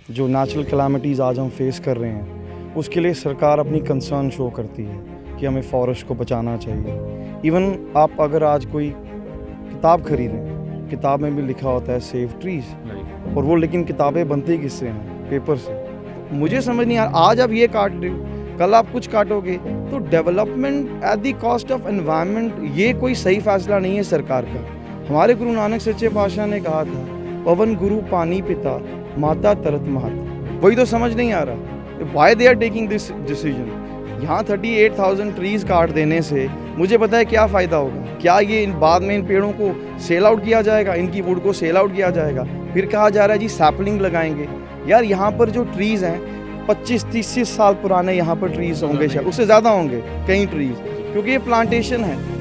जो natural calamities आज हम फेस कर रहे हैं, उसके लिए सरकार अपनी कंसर्न शो करती है कि हमें फॉरेस्ट को बचाना चाहिए। इवन आप अगर आज कोई किताब खरीदें, किताब में भी लिखा होता है सेव ट्रीज, और वो लेकिन किताबें बनती किससे हैं? पेपर से। मुझे समझ नहीं आ रहा, आज आप ये काट रहे हो, कल आप कुछ काटोगे, तो development at the cost of environment, ये कोई सही फैसला नहीं है सरकार का। हमारे गुरु नानक सच्चे पातशाह ने कहा था, पवन गुरु पानी पिता माता तरत महत। वही तो समझ नहीं आ रहा, why they are taking this decision. यहाँ 38,000 ट्रीज काट देने से मुझे पता है क्या फ़ायदा होगा। क्या ये बाद में इन पेड़ों को सेल आउट किया जाएगा, इनकी वुड को सेल आउट किया जाएगा, फिर कहा जा रहा है जी सैपलिंग लगाएंगे। यार यहाँ पर जो ट्रीज़ हैं 25-30 साल पुराने यहाँ पर ट्रीज़ होंगे, शायद उससे ज़्यादा होंगे कई ट्रीज़, क्योंकि ये प्लांटेशन है।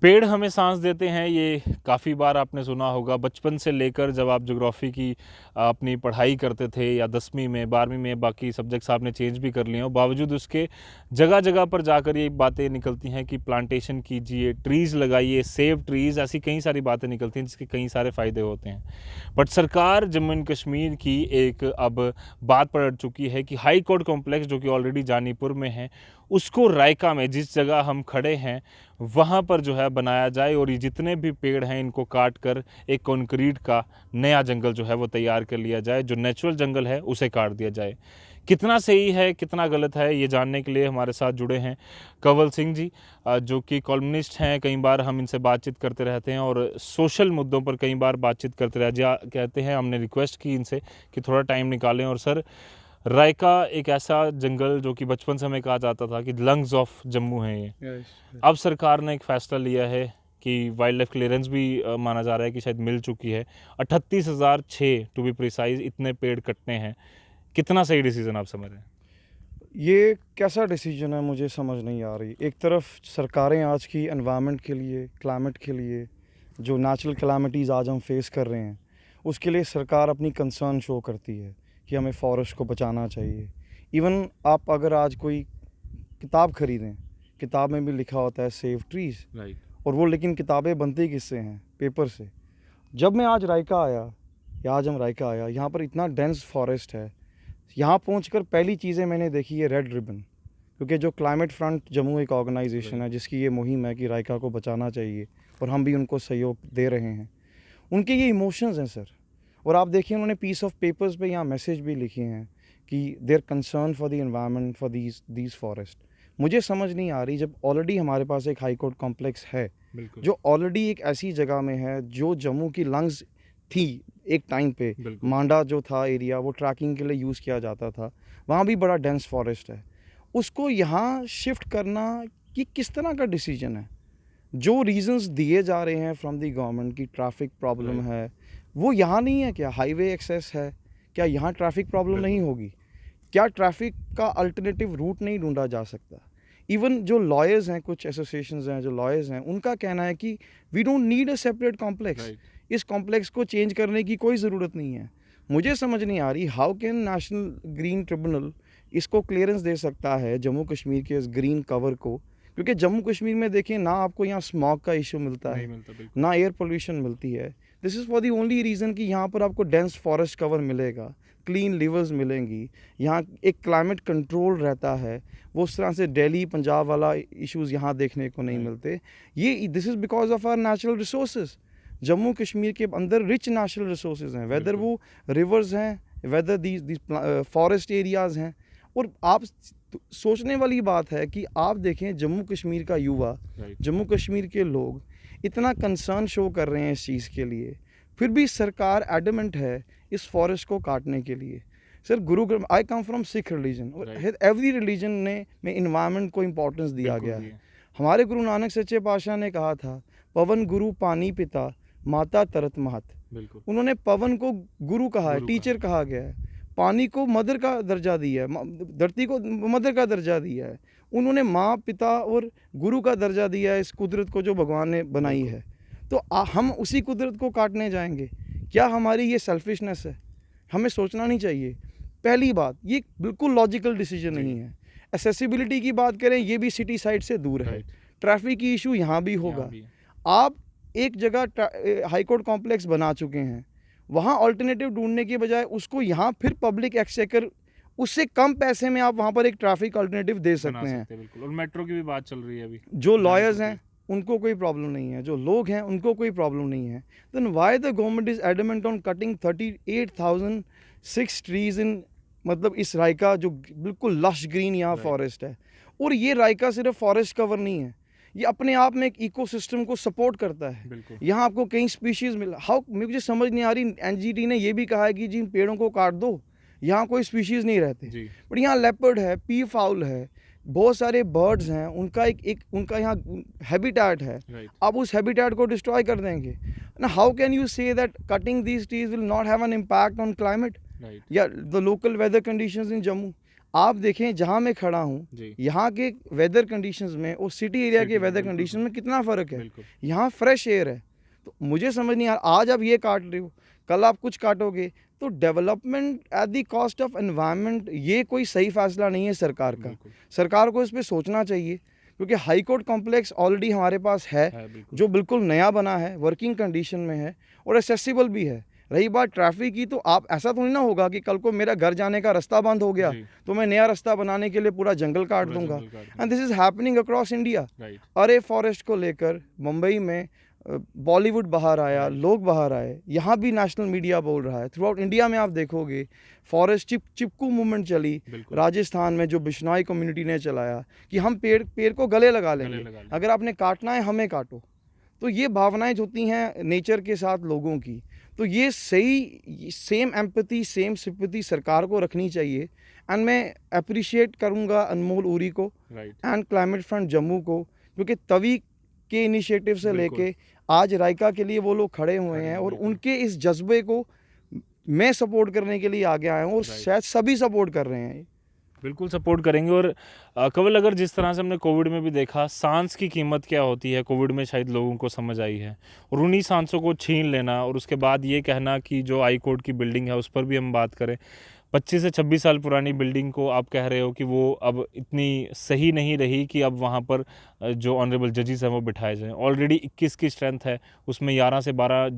पेड़ हमें सांस देते हैं, ये काफ़ी बार आपने सुना होगा। बचपन से लेकर जब आप ज्योग्राफी की अपनी पढ़ाई करते थे, या 10वीं में 12वीं में, बाकी सब्जेक्ट्स आपने चेंज भी कर लिए हो, बावजूद उसके जगह जगह पर जाकर ये बातें निकलती हैं कि प्लांटेशन कीजिए, ट्रीज़ लगाइए, सेव ट्रीज़, ऐसी कई सारी बातें निकलती हैं जिसके कई सारे फ़ायदे होते हैं। बट सरकार जम्मू एंड कश्मीर की एक अब बात पलट चुकी है कि हाई कोर्ट कॉम्प्लेक्स, जो कि ऑलरेडी जानीपुर में है, उसको रायका में, जिस जगह हम खड़े हैं वहाँ पर जो है बनाया जाए, और ये जितने भी पेड़ हैं इनको काट कर एक कंक्रीट का नया जंगल जो है वो तैयार कर लिया जाए। जो नेचुरल जंगल है उसे काट दिया जाए। कितना सही है, कितना गलत है, ये जानने के लिए हमारे साथ जुड़े हैं कंवल सिंह जी, जो कि कॉलमनिस्ट हैं। कई बार हम इनसे बातचीत करते रहते हैं और सोशल मुद्दों पर कई बार बातचीत करते कहते हैं। हमने रिक्वेस्ट की इनसे कि थोड़ा टाइम निकालें। और सर, रायका एक ऐसा जंगल जो कि बचपन से हमें कहा जाता था कि लंग्स ऑफ जम्मू है ये। अब सरकार ने एक फ़ैसला लिया है कि वाइल्ड लाइफ क्लियरेंस भी माना जा रहा है कि शायद मिल चुकी है। 38,006 टू बी प्रिसाइज, इतने पेड़ कटने हैं। कितना सही डिसीजन आप समझ रहे हैं? ये कैसा डिसीजन है, मुझे समझ नहीं आ रही। एक तरफ सरकारें आज की एनवायरनमेंट के लिए, क्लाइमेट के लिए, जो नेचुरल कैलामिटीज़ आज हम फेस कर रहे हैं, उसके लिए सरकार अपनी कंसर्न शो करती है कि हमें फॉरेस्ट को बचाना चाहिए। इवन आप अगर आज कोई किताब खरीदें, किताब में भी लिखा होता है सेव ट्रीज, और वो लेकिन किताबें बनती किससे हैं? पेपर से। जब मैं आज रायका आया, या आज हम रायका आया, यहाँ पर इतना डेंस फॉरेस्ट है। यहाँ पहुँचकर पहली चीज़ें मैंने देखी है रेड रिबन, क्योंकि जो क्लाइमेट फ्रंट जम्मू एक ऑर्गेनाइजेशन है जिसकी ये मुहिम है कि रायका को बचाना चाहिए, और हम भी उनको सहयोग दे रहे हैं। उनके ये इमोशंस हैं सर। और आप देखिए, उन्होंने पीस ऑफ पेपर्स पे यहाँ मैसेज भी लिखे हैं कि their concern for the environment for these forest. मुझे समझ नहीं आ रही, जब ऑलरेडी हमारे पास एक हाई कोर्ट कॉम्प्लेक्स है, जो ऑलरेडी एक ऐसी जगह में है जो जम्मू की लंग्स थी एक टाइम पे। मांडा जो था एरिया, वो ट्रैकिंग के लिए यूज़ किया जाता था, वहाँ भी बड़ा डेंस फॉरेस्ट है। उसको यहाँ शिफ्ट करना कि किस तरह का डिसीजन है? जो रीजंस दिए जा रहे हैं फ्रॉम द गवर्नमेंट की ट्रैफिक प्रॉब्लम है, वो यहाँ नहीं है क्या? हाईवे एक्सेस है क्या? यहाँ ट्रैफिक प्रॉब्लम नहीं होगी क्या? ट्रैफिक का अल्टरनेटिव रूट नहीं ढूंढा जा सकता? इवन जो लॉयर्स हैं, कुछ एसोसिएशंस हैं जो लॉयर्स हैं, उनका कहना है कि we don't need a separate complex. इस कॉम्प्लेक्स को चेंज करने की कोई ज़रूरत नहीं है। मुझे समझ नहीं आ रही how can national green tribunal इसको क्लियरेंस दे सकता है जम्मू कश्मीर के इस ग्रीन कवर को, क्योंकि जम्मू कश्मीर में देखें ना आपको यहाँ स्मॉग का इशू मिलता है, ना एयर पोल्यूशन मिलती है। This is for the only reason कि यहाँ पर आपको डेंस फॉरेस्ट कवर मिलेगा, क्लीन रिवर्स मिलेंगी, यहाँ एक क्लाइमेट कंट्रोल रहता है। वो उस तरह से दिल्ली पंजाब वाला इश्यूज़ यहाँ देखने को नहीं मिलते। ये this is because of our natural resources. Jammu Kashmir के अंदर रिच नेचुरल रिसोर्सेज हैं, वेदर वो रिवर्स हैं, वेदर दीज फॉरेस्ट एरियाज़ हैं। और आप सोचने वाली बात है कि आप देखें जम्मू कश्मीर का युवा, जम्मू कश्मीर के लोग इतना कंसर्न शो कर रहे हैं इस चीज़ के लिए, फिर भी सरकार एडमेंट है इस फॉरेस्ट को काटने के लिए। Sir, Gurugram, I come from Sikh religion, every religion में इन्वायरमेंट को इम्पोर्टेंस दिया गया है। हमारे गुरु नानक सच्चे पातशाह ने कहा था, पवन गुरु पानी पिता माता तरत महत। बिल्कुल। उन्होंने पवन को गुरु कहा है, गुरु टीचर कहा गया है, पानी को मदर का दर्जा दिया है, धरती को मदर का दर्जा दिया है, उन्होंने माँ पिता और गुरु का दर्जा दिया है इस कुदरत को जो भगवान ने बनाई है। तो हम उसी कुदरत को काटने जाएंगे? क्या हमारी ये सेल्फिशनेस है? हमें सोचना नहीं चाहिए। पहली बात, ये बिल्कुल लॉजिकल डिसीजन नहीं है। एक्सेसिबिलिटी की बात करें, ये भी सिटी साइड से दूर है, ट्रैफिक की इशू यहाँ भी होगा। आप एक जगह हाई कोर्ट कॉम्प्लेक्स बना चुके हैं, वहाँ ऑल्टरनेटिव ढूंढने के बजाय उसको यहाँ फिर पब्लिक एक्सचेकर उससे कम पैसे में आप वहाँ पर एक ट्रैफिक ऑल्टरनेटिव दे सकते हैं। बिल्कुल। और मेट्रो की भी बात चल रही है अभी। जो लॉयर्स हैं उनको कोई प्रॉब्लम नहीं है, जो लोग हैं उनको कोई प्रॉब्लम नहीं है। Then why the government is adamant on cutting 38,006 trees in, मतलब इस रायका जो बिल्कुल लश ग्रीन यहाँ फॉरेस्ट है। और ये रायका सिर्फ फॉरेस्ट कवर नहीं है, ये अपने आप में एक इकोसिस्टम को सपोर्ट करता है। यहाँ आपको कई स्पीशीज़ मिला, मुझे समझ नहीं आ रही, एनजीटी ने ये भी कहा है कि जी पेड़ों को काट दो, यहाँ कोई स्पीशीज़ नहीं रहते, बट यहाँ लेपर्ड है, पी फाउल है, बहुत सारे बर्ड्स हैं, उनका एक उनका यहाँ हैबिटेट है। आप उस हैबिटेट को डिस्ट्रॉय कर देंगे ना। How can you say that cutting these trees will not have an impact on climate या the local weather conditions in Jammu? आप देखें जहाँ मैं खड़ा हूँ, यहाँ के वेदर कंडीशंस में और सिटी एरिया के वेदर कंडीशन में कितना फ़र्क है। यहाँ फ्रेश एयर है, तो मुझे समझ नहीं आ रहा, आज आप ये काट रहे हो, कल आप कुछ काटोगे, तो development at the cost of environment, ये कोई सही फैसला नहीं है सरकार का। सरकार को इस पर सोचना चाहिए, क्योंकि हाई कोर्ट कॉम्प्लेक्स ऑलरेडी हमारे पास है जो बिल्कुल नया बना है, वर्किंग कंडीशन में है और एक्सेसिबल भी है। रही बात ट्रैफिक की, तो आप ऐसा तो नहीं ना होगा कि कल को मेरा घर जाने का रास्ता बंद हो गया तो मैं नया रास्ता बनाने के लिए पूरा जंगल काट दूंगा। And this is happening across India. अरे फॉरेस्ट को लेकर मुंबई में बॉलीवुड बाहर आया, लोग बाहर आए, यहाँ भी नेशनल मीडिया बोल रहा है। थ्रू आउट इंडिया में आप देखोगे फॉरेस्ट चिपकू मूवमेंट चली, राजस्थान में जो बिश्नोई कम्युनिटी ने चलाया कि हम पेड़ को गले लगा लेंगे, अगर आपने काटना है हमें काटो। तो ये भावनाएं होती हैं नेचर के साथ लोगों की, तो ये सही सेम एम्पैथी सेम सिंपैथी सरकार को रखनी चाहिए। एंड मैं अप्रिशिएट करूँगा अनमोल उरी को एंड क्लाइमेट फ्रंट जम्मू को, क्योंकि तवी के इनिशिएटिव से लेके आज रायका के लिए वो लोग खड़े हुए हैं और उनके इस जज्बे को मैं सपोर्ट करने के लिए आगे आया हूँ और शायद सभी सपोर्ट कर रहे हैं। बिल्कुल सपोर्ट करेंगे। और कंवल, अगर जिस तरह से हमने कोविड में भी देखा सांस की कीमत क्या होती है, कोविड में शायद लोगों को समझ आई है, और उन्हीं सांसों को छीन लेना और उसके बाद ये कहना कि जो हाई कोर्ट की बिल्डिंग है उस पर भी हम बात करें, 25 से 26 साल पुरानी बिल्डिंग को आप कह रहे हो कि वो अब इतनी सही नहीं रही कि अब वहाँ पर जो ऑनरेबल जजेस हैं वो बिठाए जाएं। ऑलरेडी 21 की स्ट्रेंथ है, उसमें 11 से 12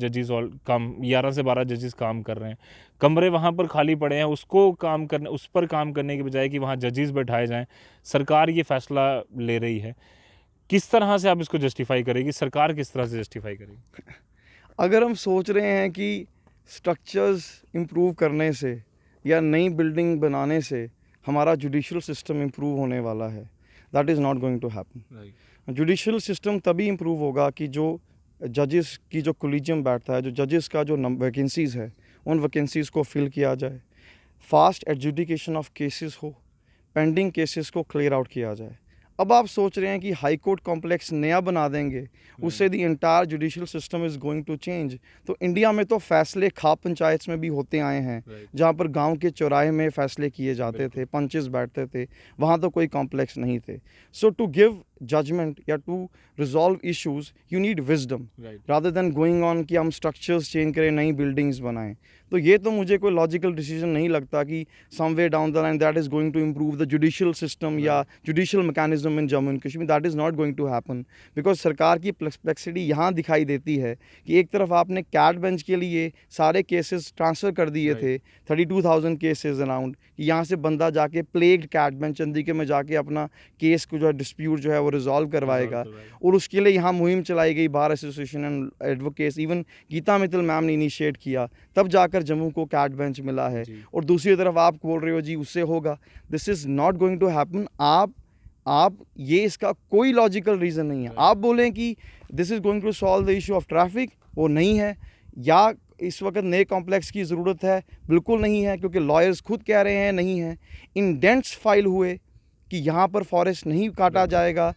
जजेस काम कर रहे हैं, कमरे वहाँ पर खाली पड़े हैं, उस पर काम करने के बजाय कि वहाँ जजेस बैठाए जाएं, सरकार ये फैसला ले रही है। किस तरह से आप इसको जस्टिफाई करेगी, सरकार किस तरह से जस्टिफाई करेगी? अगर हम सोच रहे हैं कि स्ट्रक्चर्स इम्प्रूव करने से या नई बिल्डिंग बनाने से हमारा जुडिशल सिस्टम इम्प्रूव होने वाला है, that is not going to happen. Judicial system तभी इम्प्रूव होगा कि जो जजेस की जो कोलिजियम बैठता है, जो जजेस का जो वैकेंसीज़ है, उन वैकेंसीज़ को फिल किया जाए, फास्ट एडजुडिकेशन ऑफ केसेस हो, पेंडिंग केसेस को क्लियर आउट किया जाए। अब आप सोच रहे हैं कि हाई कोर्ट कॉम्प्लेक्स नया बना देंगे, उससे the entire judicial system is going to change. तो इंडिया में तो फैसले खाप पंचायत में भी होते आए हैं, जहाँ पर गांव के चौराहे में फैसले किए जाते थे, पंचेस बैठते थे, वहाँ तो कोई कॉम्प्लेक्स नहीं थे। सो टू गिव जजमेंट या to resolve issues you need wisdom rather than going on कि हम स्ट्रक्चर्स चेंज करें, नई बिल्डिंग्स बनाएं। तो ये तो मुझे कोई लॉजिकल डिसीजन नहीं लगता कि somewhere down the line that is going to improve the judicial system या judicial mechanism in Jammu and Kashmir. That is not going to happen, because सरकार की परप्लेक्सिटी यहाँ दिखाई देती है कि एक तरफ आपने कैट बेंच के लिए सारे केसेस ट्रांसफ़र कर दिए थे, 32,000 केसेस अराउंड, कि यहाँ से बंदा जाके प्लेग्ड कैट बेंच चंडीगढ़ में जाके अपना केस को जो है डिस्प्यूट जो है वो रिजॉल्व करवाएगा, और उसके लिए यहाँ मुहिम चलाई गई, bar association and advocates, even Geeta Mittal ma'am ने इनिशिएट किया, तब जाकर जम्मू को कैट बेंच मिला है। और दूसरी तरफ आप बोल रहे हो जी उससे होगा, this is not going to happen. आप ये इसका कोई लॉजिकल रीज़न नहीं है। आप बोलें कि this is going to solve the issue of traffic, वो नहीं है, या इस वक्त नए कॉम्प्लेक्स की ज़रूरत है, बिल्कुल नहीं है, क्योंकि लॉयर्स खुद कह रहे हैं नहीं है। इंडेंट्स फाइल हुए कि यहाँ पर फॉरेस्ट नहीं काटा जाएगा,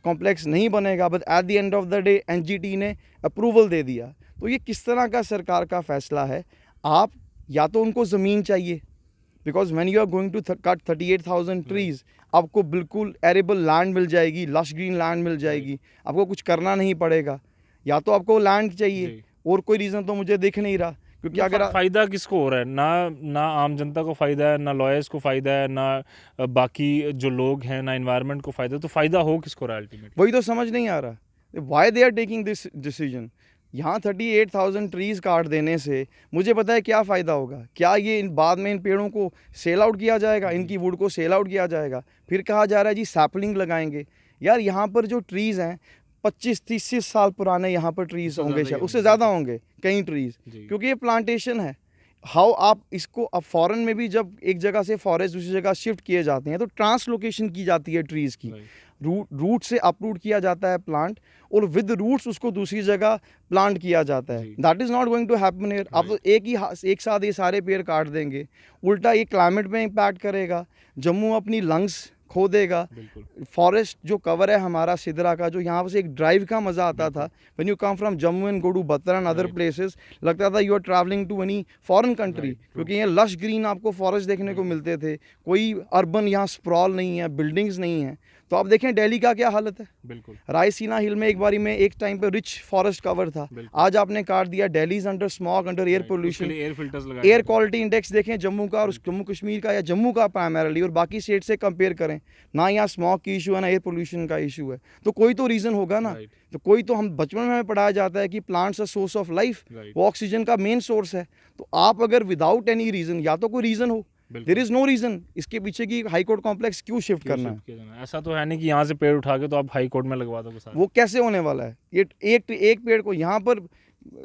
कॉम्प्लेक्स नहीं बनेगा, but at the end of the day NGT ने अप्रूवल दे दिया। तो ये किस तरह का सरकार का फैसला है? आप या तो उनको ज़मीन चाहिए, because when you are going to cut 38,000 trees, आपको बिल्कुल एरेबल लैंड मिल जाएगी, लश ग्रीन लैंड मिल जाएगी, आपको कुछ करना नहीं पड़ेगा। या तो आपको लैंड चाहिए, जी। और कोई रीज़न तो मुझे दिख नहीं रहा, क्योंकि ना अगर फायदा किसको हो रहा है? ना आम जनता को फायदा है, ना लॉयर्स को फायदा है, ना बाकी जो लोग हैं, ना एनवायरनमेंट को फायदा है, तो फायदा हो किसको रहा है अल्टीमेटली? वही तो समझ नहीं आ रहा, why they are taking this decision. यहाँ 38,000 ट्रीज़ काट देने से मुझे पता है क्या फ़ायदा होगा। क्या ये बाद में इन पेड़ों को सेल आउट किया जाएगा, इनकी वुड को सेल आउट किया जाएगा, फिर कहा जा रहा है जी सैपलिंग लगाएंगे। यार यहाँ पर जो ट्रीज़ हैं 25-30 साल पुराने यहाँ पर ट्रीज़ होंगे, शायद उससे ज़्यादा होंगे कई ट्रीज़, क्योंकि ये प्लांटेशन है। हाउ आप इसको, अब फॉरेन में भी जब एक जगह से फॉरेस्ट दूसरी जगह शिफ्ट किए जाते हैं तो ट्रांसलोकेशन की जाती है ट्रीज़ की, रूट से अपरूट किया जाता है प्लांट, और विद रूट्स उसको दूसरी जगह प्लांट किया जाता है। That is not going to happen here. आप तो एक साथ ये सारे पेड़ काट देंगे, उल्टा ये क्लाइमेट में इम्पैक्ट करेगा, जम्मू अपनी लंग्स खो देगा। फॉरेस्ट जो कवर है हमारा सिदरा का, जो यहाँ से एक ड्राइव का मज़ा आता था, when you come from Jammu and go to Batra and other places, लगता था you are travelling to any foreign country, क्योंकि ये लश ग्रीन आपको फॉरेस्ट देखने को मिलते थे। कोई अर्बन यहाँ स्प्रॉल नहीं है, बिल्डिंग्स नहीं है। तो आप देखें दिल्ली का क्या हालत है। बिल्कुल। रायसीना हिल में एक बारी में एक टाइम पे रिच फॉरेस्ट कवर था, आज आपने काट दिया। Delhi is under smog, under air pollution. Air filters लगाए, एयर क्वालिटी इंडेक्स देखें जम्मू का और जम्मू कश्मीर का, या जम्मू का प्राइमरली, और बाकी स्टेट से कंपेयर करें, ना यहाँ स्मॉग की इशू है ना एयर पोल्यूशन का इशू है। तो कोई तो रीज़न होगा ना। तो कोई तो, हम बचपन में हमें पढ़ाया जाता है कि plants a source of life, वो ऑक्सीजन का मेन सोर्स है। तो आप अगर विदाउट एनी रीज़न, या तो कोई रीज़न हो, देयर इज नो रीजन इसके पीछे की हाई कोर्ट कॉम्प्लेक्स क्यों शिफ्ट करना है। ऐसा तो है नहीं कि यहाँ से पेड़ उठा के तो आप हाई कोर्ट में लगवा दोगे सारे। वो कैसे होने वाला है? ये एक पेड़ को यहाँ पर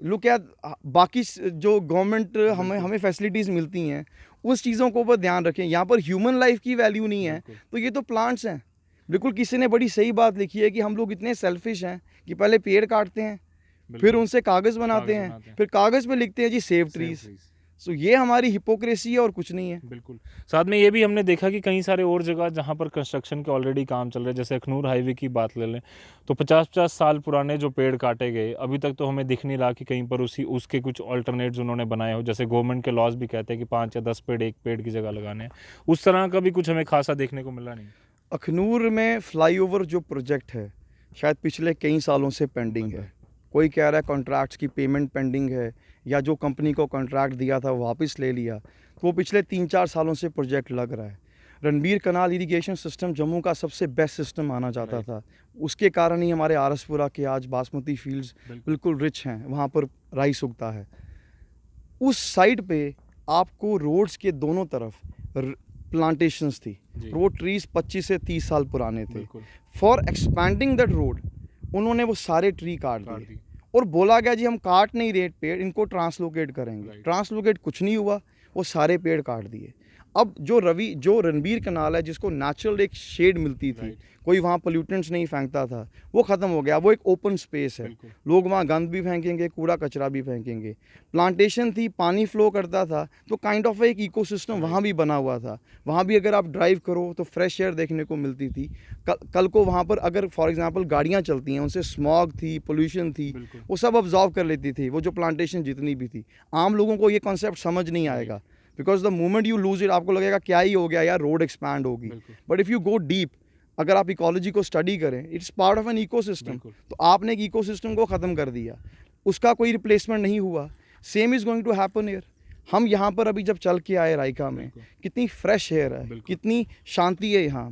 लुक एट, बाकी जो गवर्नमेंट हमें फैसिलिटीज़ मिलती हैं उस चीज़ों को ऊपर ध्यान रखें। यहाँ पर ह्यूमन लाइफ की वैल्यू नहीं है, तो ये तो प्लांट्स हैं। बिल्कुल किसी ने बड़ी सही बात लिखी है कि हम लोग इतने सेल्फिश हैं कि पहले पेड़ काटते हैं, फिर उनसे कागज़ बनाते हैं, फिर कागज़ पे लिखते हैं जी सेव ट्रीज। सो ये हमारी हिपोक्रेसी है और कुछ नहीं है। बिल्कुल। साथ में ये भी हमने देखा कि कई सारे और जगह जहाँ पर कंस्ट्रक्शन के ऑलरेडी काम चल रहे हैं, जैसे अखनूर हाईवे की बात ले लें, तो 50-50 साल पुराने जो पेड़ काटे गए, अभी तक तो हमें दिख नहीं रहा कि कहीं पर उसके कुछ अल्टरनेट्स उन्होंने बनाए हो। जैसे गवर्नमेंट के लॉज भी कहते हैं कि 5 या 10 पेड़ एक पेड़ की जगह लगाने हैं, उस तरह का भी कुछ हमें खासा देखने को मिला नहीं। अखनूर में फ्लाईओवर जो प्रोजेक्ट है शायद पिछले कई सालों से पेंडिंग है। कोई कह रहा है कॉन्ट्रैक्ट्स की पेमेंट पेंडिंग है, या जो कंपनी को कॉन्ट्रैक्ट दिया था वो वापस ले लिया, तो वो पिछले 3-4 सालों से प्रोजेक्ट लग रहा है। रणबीर कनाल इरिगेशन सिस्टम जम्मू का सबसे बेस्ट सिस्टम माना जाता था, उसके कारण ही हमारे आरसपुरा के आज बासमती फील्ड्स बिल्कुल रिच हैं, वहाँ पर राइस उगता है। उस साइड पे आपको रोड्स के दोनों तरफ प्लांटेशंस थी, रोड ट्रीज 25 से 30 साल पुराने थे। फॉर एक्सपैंडिंग दैट रोड उन्होंने वो सारे ट्री काट दिए और बोला गया जी हम काट नहीं रहे पेड़, इनको ट्रांसलोकेट करेंगे। ट्रांसलोकेट कुछ नहीं हुआ, वो सारे पेड़ काट दिए। अब जो रणबीर कनाल है, जिसको नेचुरल एक शेड मिलती थी, कोई वहाँ पोल्यूटेंट्स नहीं फेंकता था, वो ख़त्म हो गया। वो एक ओपन स्पेस है, लोग वहाँ गंद भी फेंकेंगे, कूड़ा कचरा भी फेंकेंगे। प्लांटेशन थी, पानी फ्लो करता था, तो काइंड ऑफ एक इकोसिस्टम वहाँ भी बना हुआ था। वहाँ भी अगर आप ड्राइव करो तो फ्रेश एयर देखने को मिलती थी। कल को वहाँ पर अगर फॉर एग्जांपल गाड़ियाँ चलती हैं, उनसे स्मॉग थी, पोल्यूशन थी, वो सब ऑब्जॉर्व कर लेती थी, वो जो प्लांटेशन जितनी भी थी। आम लोगों को ये कॉन्सेप्ट समझ नहीं आएगा, because the moment you lose it आपको लगेगा क्या ही हो गया यार, रोड एक्सपैंड होगी। But if you go deep, अगर आप इकोलॉजी को स्टडी करें, it's part of an ecosystem. तो आपने एक इकोसिस्टम को ख़त्म कर दिया, उसका कोई रिप्लेसमेंट नहीं हुआ। Same is going to happen here. हम यहाँ पर अभी जब चल के आए रायका में, कितनी फ्रेश एयर है, कितनी शांति है, यहाँ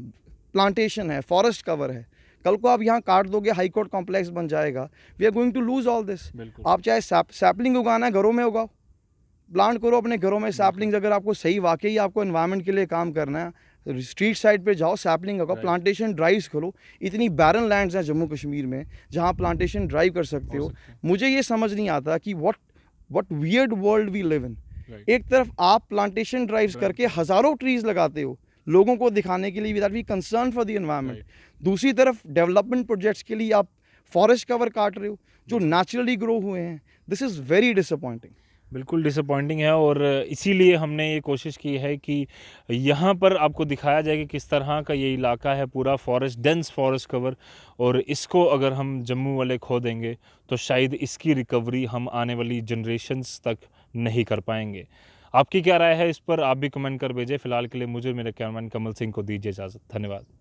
प्लांटेशन है, फॉरेस्ट कवर है। कल को आप यहाँ काट दोगे, हाई कोर्ट कॉम्प्लेक्स बन जाएगा, we are going to lose all this. आप चाहे सैपलिंग उगाना है, घरों में उगाओ, प्लांट करो अपने घरों में सैपलिंग्स। अगर आपको सही वाकई आपको एनवायरनमेंट के लिए काम करना है, स्ट्रीट साइड पे जाओ, सैपलिंग लगाओ, प्लांटेशन ड्राइव्स करो। इतनी बैरन लैंड्स हैं जम्मू कश्मीर में जहाँ प्लांटेशन ड्राइव कर सकते हो। मुझे ये समझ नहीं आता कि what weird world we live in. एक तरफ आप प्लांटेशन ड्राइव्स करके हज़ारों ट्रीज लगाते हो लोगों को दिखाने के लिए, without be concern for the environment. दूसरी तरफ डेवलपमेंट प्रोजेक्ट्स के लिए आप फॉरेस्ट कवर काट रहे हो जो नेचुरली ग्रो हुए हैं। This is very disappointing. बिल्कुल डिसअपॉइंटिंग है और इसीलिए हमने ये कोशिश की है कि यहाँ पर आपको दिखाया जाए कि किस तरह का ये इलाका है, पूरा फॉरेस्ट, डेंस फॉरेस्ट कवर, और इसको अगर हम जम्मू वाले खो देंगे तो शायद इसकी रिकवरी हम आने वाली जनरेशन्स तक नहीं कर पाएंगे। आपकी क्या राय है इस पर? आप भी कमेंट कर भेजें। फ़िलहाल के लिए मुझे और मेरे कैमरामैन कमल सिंह को दीजिए इजाज़त। धन्यवाद।